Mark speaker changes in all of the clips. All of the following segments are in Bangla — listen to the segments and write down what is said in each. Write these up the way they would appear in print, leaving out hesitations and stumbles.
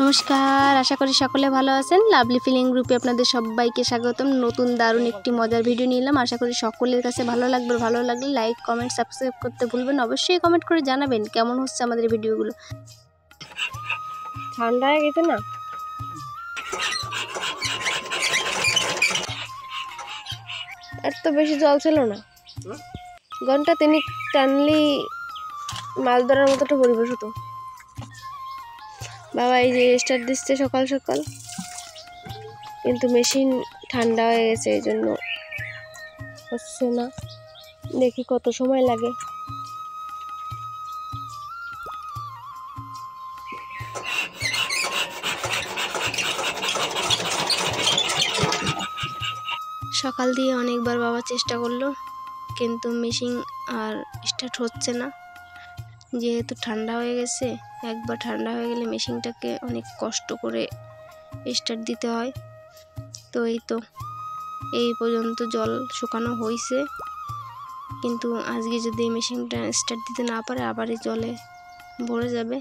Speaker 1: নমস্কার, আশা করি সকলে ভালো আছেন। লাভলি ফিলিং গ্রুপে আপনাদের সবাইকে স্বাগতম। নতুন দারুণ একটি মজার ভিডিও নিলাম, আশা করি সকলের কাছে ভালো লাগবে। ভালো লাগলে লাইক, কমেন্ট, সাবস্ক্রাইব করতে ভুলবেন। অবশ্যই কমেন্ট করে জানাবেন কেমন হচ্ছে আমাদের ভিডিওগুলো। ঠান্ডা হয়ে গেছে না, এত বেশি জল ছিল না, ঘন্টা তিনি টানলি মাছ ধরার মতো একটা পরিবেশ হতো। বাবা এই যে স্টার্ট দিচ্ছে সকাল সকাল, কিন্তু মেশিন ঠান্ডা হয়ে গেছে, এই জন্য হচ্ছে না। দেখি কত সময় লাগে। সকাল দিয়ে অনেকবার বাবা চেষ্টা করলো, কিন্তু মেশিন আর স্টার্ট হচ্ছে না। যেহেতু ঠান্ডা হয়ে গেছে, একবার ঠান্ডা হয়ে গেলে মেশিনটাকে অনেক কষ্ট করে স্টার্ট দিতে হয়। তো এই পর্যন্ত জল শুকানো হয়েছে, কিন্তু আজকে যদি মেশিনটা স্টার্ট দিতে না পারে আবার এই জলে ভরে যাবে।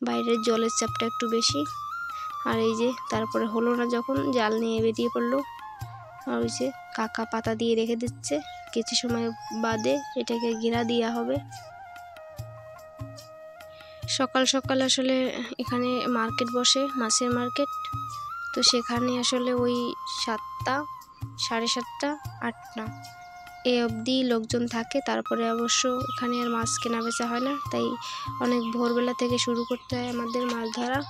Speaker 1: বাইরের জলের চাপটা একটু বেশি। আর এই যে তারপরে হলো না, যখন জাল নিয়ে বেরিয়ে পড়লো। আর ওই যে কাকা পাতা দিয়ে রেখে দিচ্ছে, কিছু সময় বাদে এটাকে ঘেরা দেওয়া হবে। সকাল সকাল আসলে এখানে মার্কেট বসে, মাছের মার্কেট। তো সেখানে আসলে ওই 7টা, 7:30, 8টা এই অবধি লোকজন থাকে। তারপরে অবশ্য এখানে আর মাছ কেনা বেচা হয় না, তাই অনেক ভোরবেলা থেকে শুরু করতে হয় আমাদের মাছ ধরা।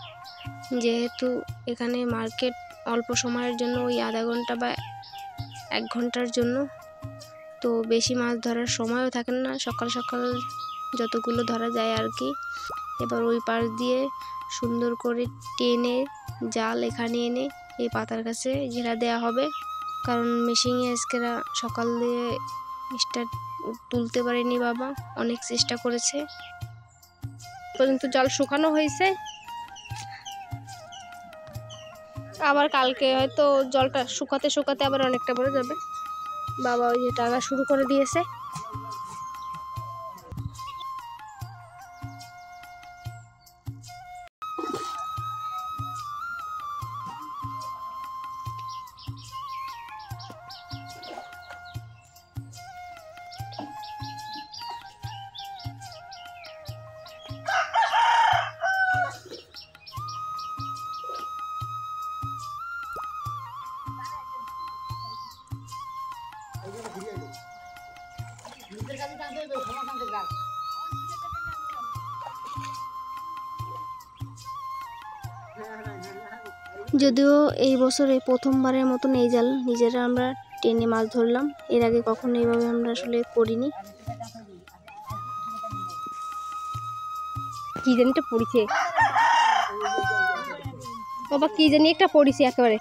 Speaker 1: যেহেতু এখানে মার্কেট অল্প সময়ের জন্য, ওই আধা ঘন্টা বা 1 ঘন্টার জন্য, তো বেশি মাছ ধরার সময়ও থাকে না। সকাল সকাল যতগুলো ধরা যায় আর কি। এবার ওই পাশ দিয়ে সুন্দর করে টেনে জাল এখানে এনে এই পাতার কাছে ঘেরা দেওয়া হবে। কারণ মেশিনে আজকেরা সকাল দিয়ে স্টার্ট তুলতে পারেনি বাবা, অনেক চেষ্টা করেছে। পর্যন্ত জল শুকানো হয়েছে, আবার কালকে হয়তো জলটা শুকাতে শুকাতে আবার অনেকটা পড়ে যাবে। বাবা ওই যে টাকা শুরু করে দিয়েছে। যদিও এই বছরে প্রথমবারের মতন এই জাল নিজেরা আমরা টেনে মাছ ধরলাম। এর আগে কখনো এইভাবে আমরা আসলে করিনি। কি জানি একটা পড়িছে বাবা, কি জানি একটা পড়িছে একেবারে।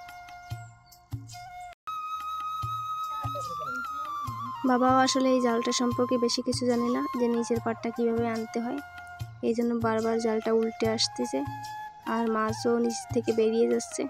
Speaker 1: বাবাও আসলে এই জালটা সম্পর্কে বেশি কিছু জানে না, যে নিচের পাটটা কিভাবে আনতে হয়। এই জন্য বারবার জালটা উল্টে আসতেছে, আর মাছও নিচ থেকে বেরিয়ে যাচ্ছে।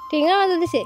Speaker 1: ঠিক না, মাছ দিছে।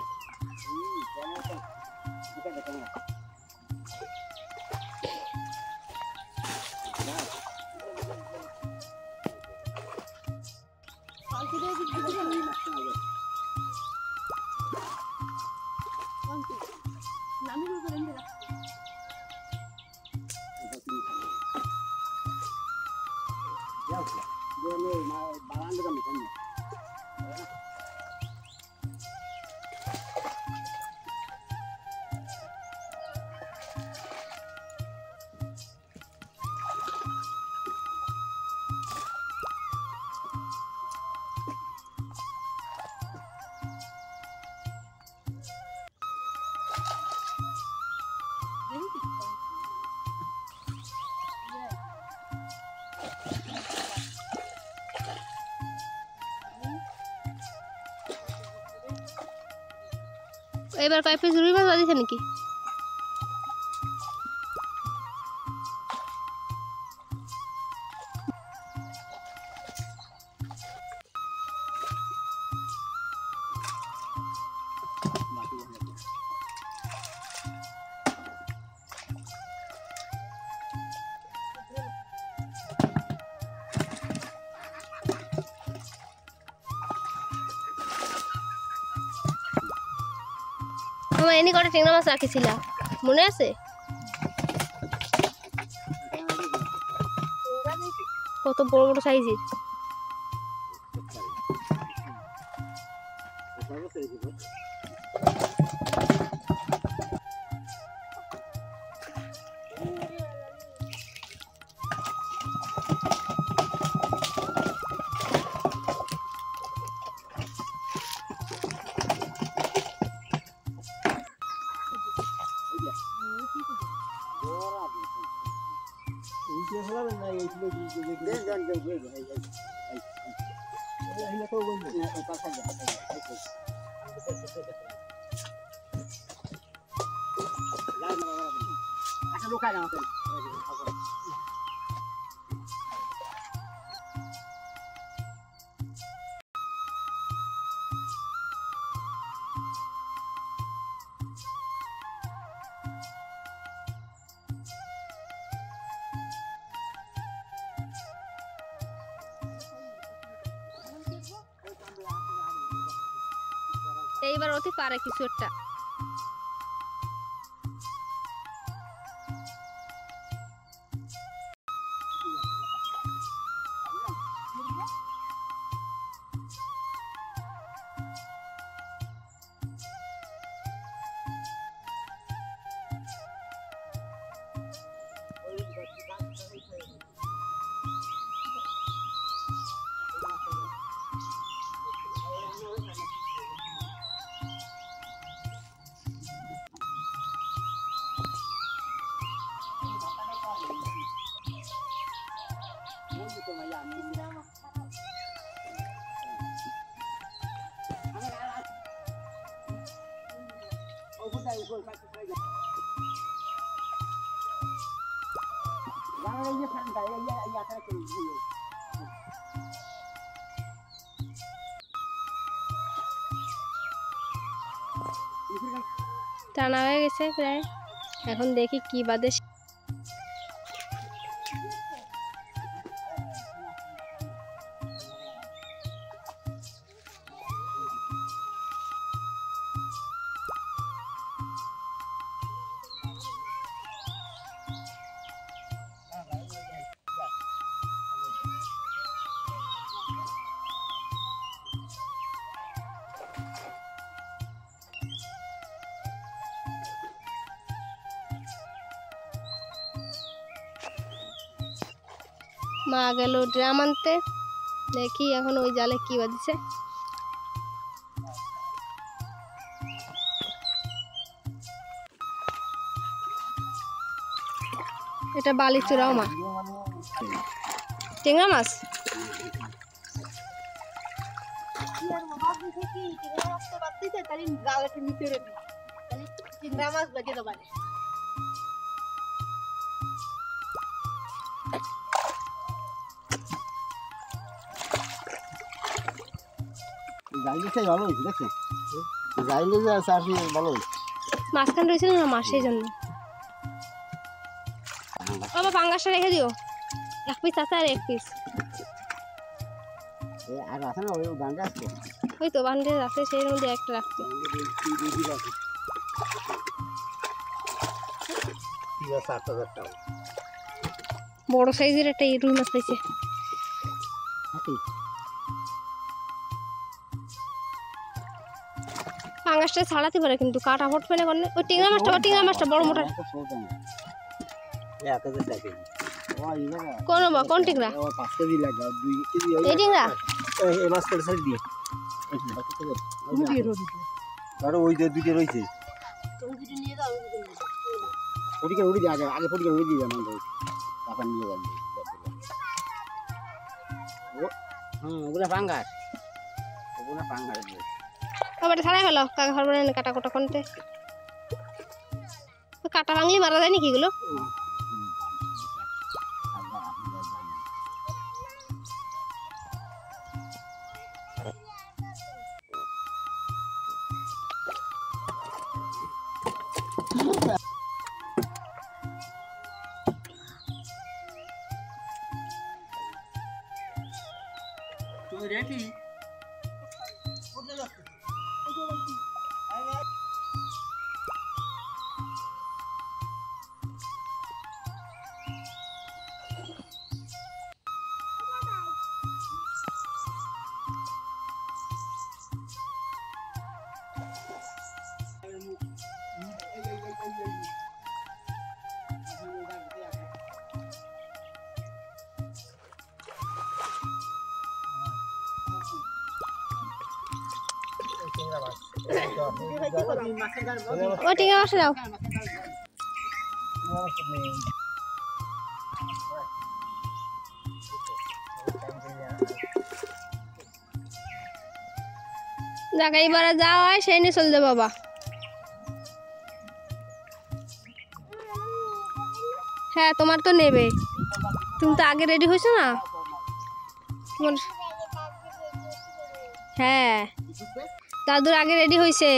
Speaker 1: এবার কয় পিস রুই মাছ বাজিছে নাকি? আমার এনে কটা ট্যাংরা মাছ রাখেছিলা মনে আছে? কত বড় বড় সাইজের। এইবার অতি পারে কিছু একটা। টানা হয়ে গেছে প্রায়, এখন দেখি কি বাদে। মা গেল ড্রাম আনতে, দেখি এখন ওই জালে কি বাঁধছে। এটা বালি চূড়াও মা, টেংরা মাছ। মাঝখান রয়েছিল না মাছ, সেই জন্য। বাবা পাঙ্গাসটা রেখে দিও, এক পিস আছে আর এক পিস। ওই তো বান্ডে আছে, সেই মধ্যে একটা রাখতে। বড় সাইজের একটা রুই মাছ পাইছে। পাঙ্গাসটা ছাড়াতে পারে কিন্তু কাটা ফুটবে না। ওই টিংরা মাছটা বড় মোটা। কোন টিংরা? এই টিংরা
Speaker 2: ওই যে দুটো রয়েছে, আগে ফটিকে উড়ে দিয়ে যাবেন, নিয়ে যাবেন। হ্যাঁ ওগুলা পাঙ্গাস, ওগুলা পাঙ্গাস।
Speaker 1: টমেটো ছাড়াই ফেলো, কাকা পারবে না কাটা কোটা কোনতে। কাটা ভাঙলি মারা যায় নাকি এগুলো?
Speaker 2: তুমি রেডি?
Speaker 1: ও ঠিক আছে দাও। জায়গা এবারে যাওয়া হয় সেই নিয়ে চলে যাবো বাবা। হ্যাঁ তোমার তো নেবে, তুমি তো আগে রেডি হয়েছো না তোমার। হ্যাঁ দাদুর আগে রেডি হয়েছে।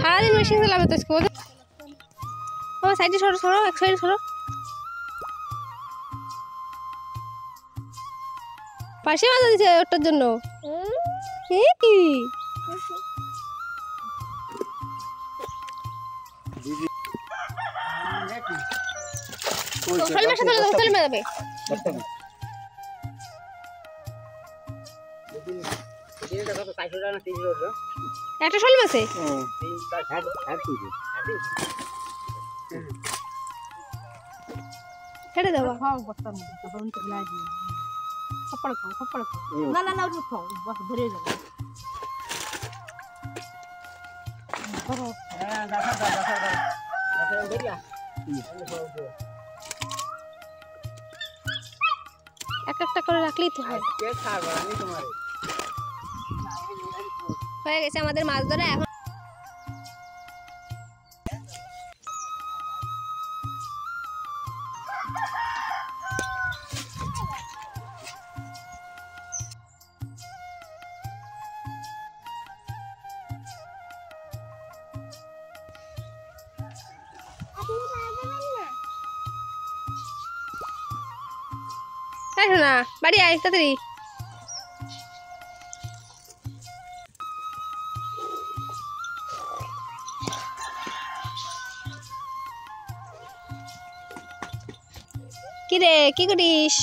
Speaker 1: সারাদিন মেশিন চালাবে তো স্কুল। ও সাইডে সরো সরো, এক সাইডে সরো। পাশে বাজা দিচ্ছে ওটার জন্য। কি একটা শোল মাছে ছেড়ে দেবো।
Speaker 3: না না না ওটা খাও, বাস ধরে যাবে।
Speaker 1: এক একটা করে রাখলেই তো হয়। হয়ে গেছে আমাদের মাছ ধরা। এখন না বাড়ি আয় তাড়াতাড়ি। কি রে কি করিস?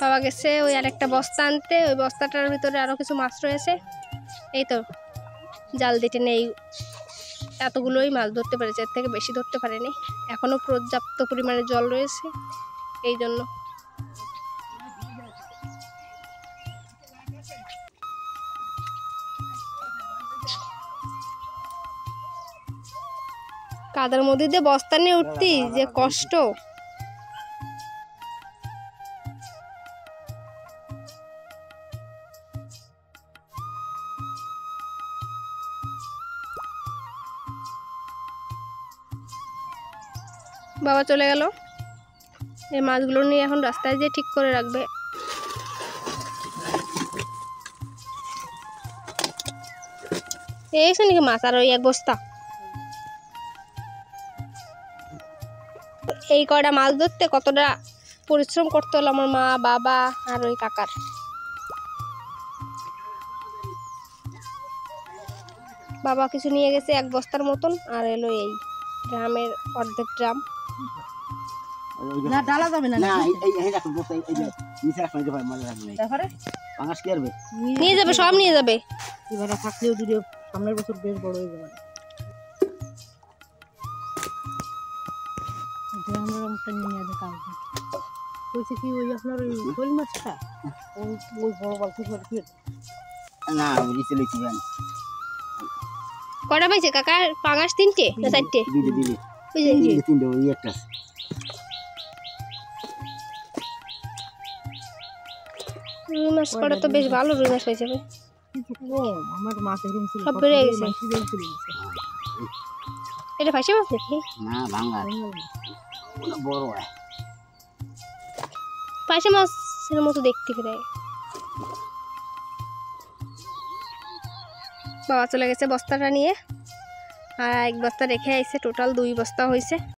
Speaker 1: পাওয়া গেছে ওই আরেকটা বস্তা আনতে, ওই বস্তাটার ভিতরে আরো কিছু মাছ রয়েছে। এই তো জাল দিতে নেই, এতগুলোই মাছ ধরতে পেরেছে, এর থেকে বেশি ধরতে পারেনি। এখনো পর্যাপ্ত পরিমাণে জল রয়েছে, এই জন্য। কাদার মধ্যে দিয়ে বস্তা নিয়ে উঠতি যে কষ্ট। বাবা চলে গেল, এই মাছগুলো নিয়ে এখন রাস্তায় যেয়ে ঠিক করে রাখবে। এই নাকি মাছ আর ওই এক বস্তা। এই কয়টা মাছ ধরতে কতটা পরিশ্রম করতে হলো আমার মা বাবা আর ওই কাকার। বাবা কিছু নিয়ে গেছে 1 বস্তার মতন, আর এলো এই ড্রামের অর্ধেক ড্রাম।
Speaker 3: না ডালা যাবে না
Speaker 2: না এই দেখো বস্তা এই যে নিচে রাখো এই যে ভাই মজা লাগবে
Speaker 3: তারপরে
Speaker 2: পাঙাশ কি করবে
Speaker 1: নিয়ে যাবে, সব নিয়ে যাবে।
Speaker 3: এবারে থাকলেও যদি সামনের বছর বেশ বড় হয়ে যাবে। আমরা আমটা নিয়ে যাবে কালকে কইছে কি ওই আপনার ওই শোল মাছটা ওই ওই বড় বালতি করে কি
Speaker 2: না নিচে লিখি ভাই
Speaker 1: কয়টা পাইছে কাকা? পাঙাশ 3টে না 4টে?
Speaker 2: দিদি
Speaker 1: ওই যে
Speaker 2: এই তিনটে ওই একটা
Speaker 1: রুই মাছ কটা তো বেশ ভালো রুই মাছ পাইছে ভাই।
Speaker 3: আমার মাছ এরকম ছিল
Speaker 1: সব বেড়ে গেছে।
Speaker 3: মাছ দিয়ে চলে গেছে
Speaker 1: এটা ফাঁসি মাছ নাকি?
Speaker 2: না ভাঙা ওটা বড় হয়
Speaker 1: ফাঁসি মাছের মতো দেখতে প্রায়। বাবা চলে গেছে বস্তাটা নিয়ে, আর 1 বস্তা রেখে আইছে, টোটাল 2 বস্তা হয়েছে।